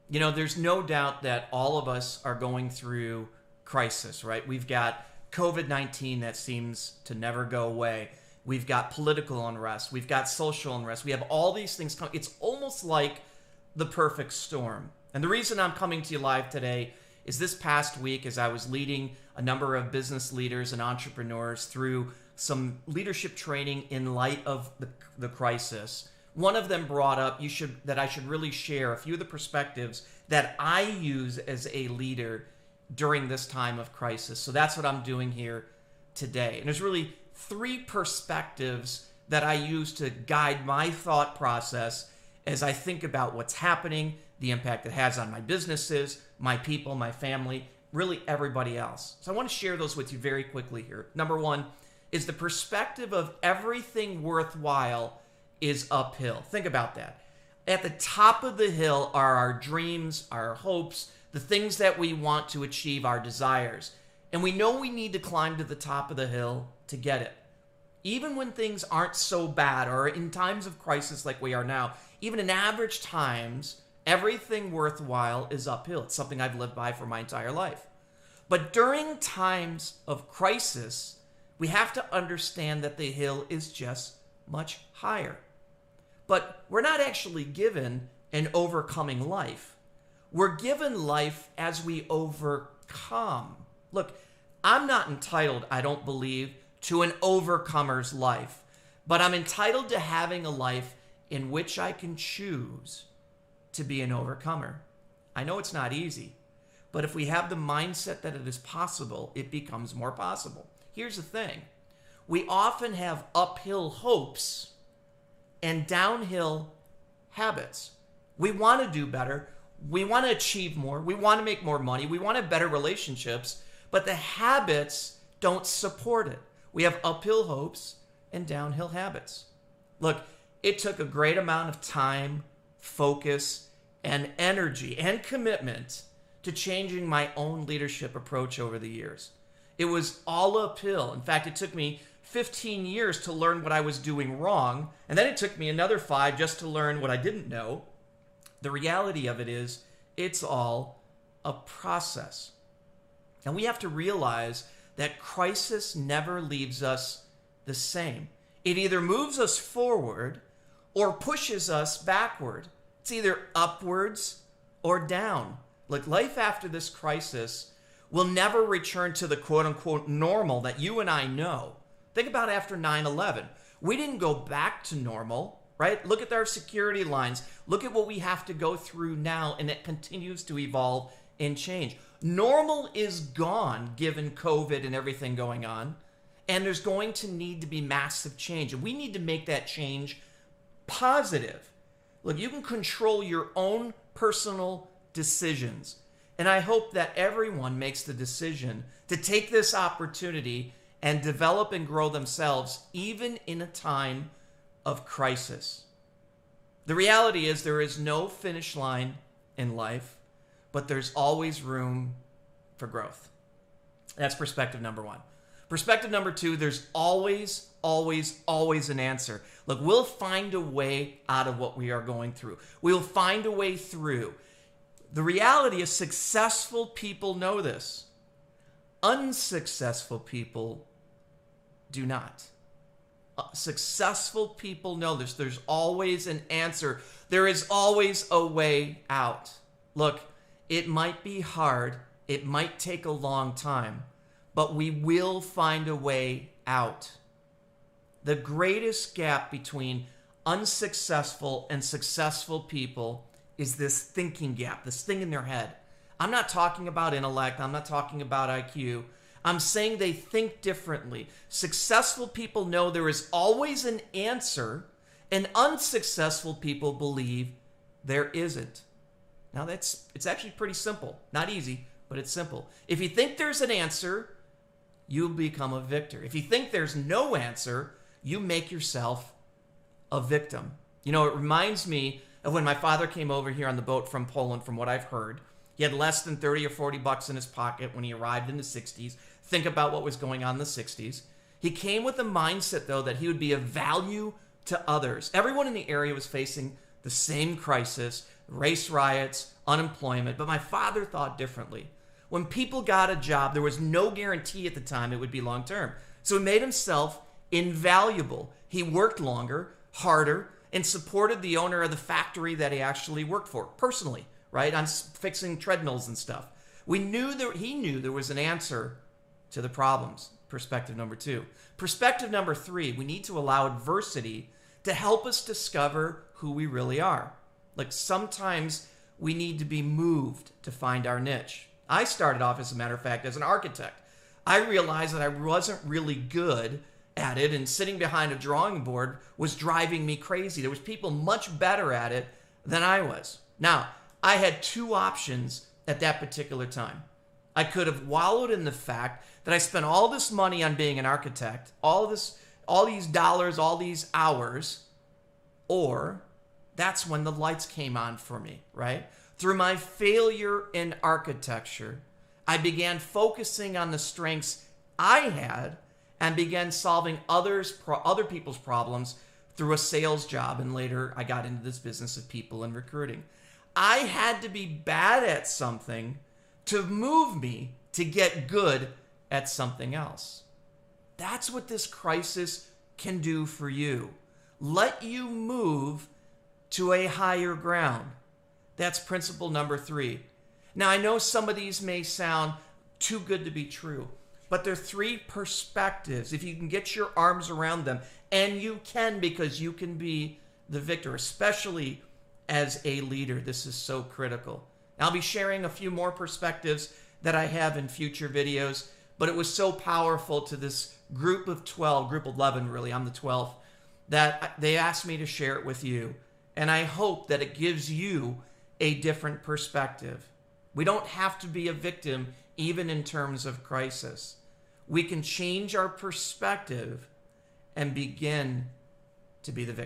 You know, there's no doubt that all of us are going through crisis, right? We've got COVID-19 that seems to never go away. We've got political unrest. We've got social unrest. We have all these things coming. It's almost like the perfect storm. And the reason I'm coming to you live today is this past week, as I was leading a number of business leaders and entrepreneurs through some leadership training in light of the crisis, one of them brought up that I should really share a few of the perspectives that I use as a leader during this time of crisis. So that's what I'm doing here today. And there's really three perspectives that I use to guide my thought process as I think about what's happening, the impact it has on my businesses, my people, my family, really everybody else. So I want to share those with you very quickly here. Number one is the perspective of everything worthwhile is uphill. Think about that. At the top of the hill are our dreams, our hopes, the things that we want to achieve, our desires. And we know we need to climb to the top of the hill to get it. Even when things aren't so bad, or in times of crisis like we are now, even in average times, everything worthwhile is uphill. It's something I've lived by for my entire life. But during times of crisis, we have to understand that the hill is just much higher. But we're not actually given an overcoming life. We're given life as we overcome. Look, I'm not entitled, I don't believe, to an overcomer's life, but I'm entitled to having a life in which I can choose to be an overcomer. I know it's not easy, but if we have the mindset that it is possible, it becomes more possible. Here's the thing. We often have uphill hopes and downhill habits. We want to do better. We want to achieve more. We want to make more money. We want to have better relationships, but the habits don't support it. We have uphill hopes and downhill habits. Look, it took a great amount of time, focus, and energy and commitment to changing my own leadership approach over the years. It was all uphill. In fact, it took me 15 years to learn what I was doing wrong, and then it took me another 5 just to learn what I didn't know. The reality of it is, it's all a process. And we have to realize that crisis never leaves us the same. It either moves us forward or pushes us backward. It's either upwards or down. Like, life after this crisis will never return to the quote-unquote normal that you and I know. Think about after 9/11. We didn't go back to normal, right? Look at our security lines. Look at what we have to go through now, and it continues to evolve and change. Normal is gone given COVID and everything going on, and there's going to need to be massive change. And we need to make that change positive. Look, you can control your own personal decisions. And I hope that everyone makes the decision to take this opportunity and develop and grow themselves even in a time of crisis. The reality is there is no finish line in life, but there's always room for growth. That's perspective number one. Perspective number two, there's always an answer. Look, we'll find a way out of what we are going through. We'll find a way through. The reality is successful people know this. Unsuccessful people do not. Successful people know this. There's always an answer. There is always a way out. Look, it might be hard. It might take a long time, but we will find a way out. The greatest gap between unsuccessful and successful people is this thinking gap, this thing in their head. I'm not talking about intellect. I'm not talking about IQ. I'm saying they think differently. Successful people know there is always an answer, and unsuccessful people believe there isn't. Now it's actually pretty simple. Not easy, but it's simple. If you think there's an answer, you'll become a victor. If you think there's no answer, you make yourself a victim. You know, it reminds me of when my father came over here on the boat from Poland, from what I've heard. He had less than 30 or 40 bucks in his pocket when he arrived in the 60s. Think about what was going on in the 60s. He came with the mindset, though, that he would be of value to others. Everyone in the area was facing the same crisis, race riots, unemployment. But my father thought differently. When people got a job, there was no guarantee at the time it would be long term. So he made himself invaluable. He worked longer, harder, and supported the owner of the factory that he actually worked for personally, right? On fixing treadmills and stuff. He knew there was an answer to the problems. Perspective number 2. Perspective number 3, we need to allow adversity to help us discover who we really are. Like sometimes we need to be moved to find our niche. I started off, as a matter of fact, as an architect. I realized that I wasn't really good at it, and sitting behind a drawing board was driving me crazy. There was people much better at it than I was. Now, I had 2 options at that particular time. I could have wallowed in the fact that I spent all this money on being an architect, all these dollars, all these hours, or that's when the lights came on for me, right? Through my failure in architecture, I began focusing on the strengths I had and began solving other people's problems through a sales job. And later I got into this business of people and recruiting. I had to be bad at something to move me to get good at something else. That's what this crisis can do for you. Let you move to a higher ground. That's principle number 3. Now, I know some of these may sound too good to be true, but they're 3 perspectives. If you can get your arms around them, and you can, because you can be the victor, especially as a leader. This is so critical. I'll be sharing a few more perspectives that I have in future videos, but it was so powerful to this group of 12, group 11 really, I'm the 12th, that they asked me to share it with you. And I hope that it gives you a different perspective. We don't have to be a victim even in terms of crisis. We can change our perspective and begin to be the victor.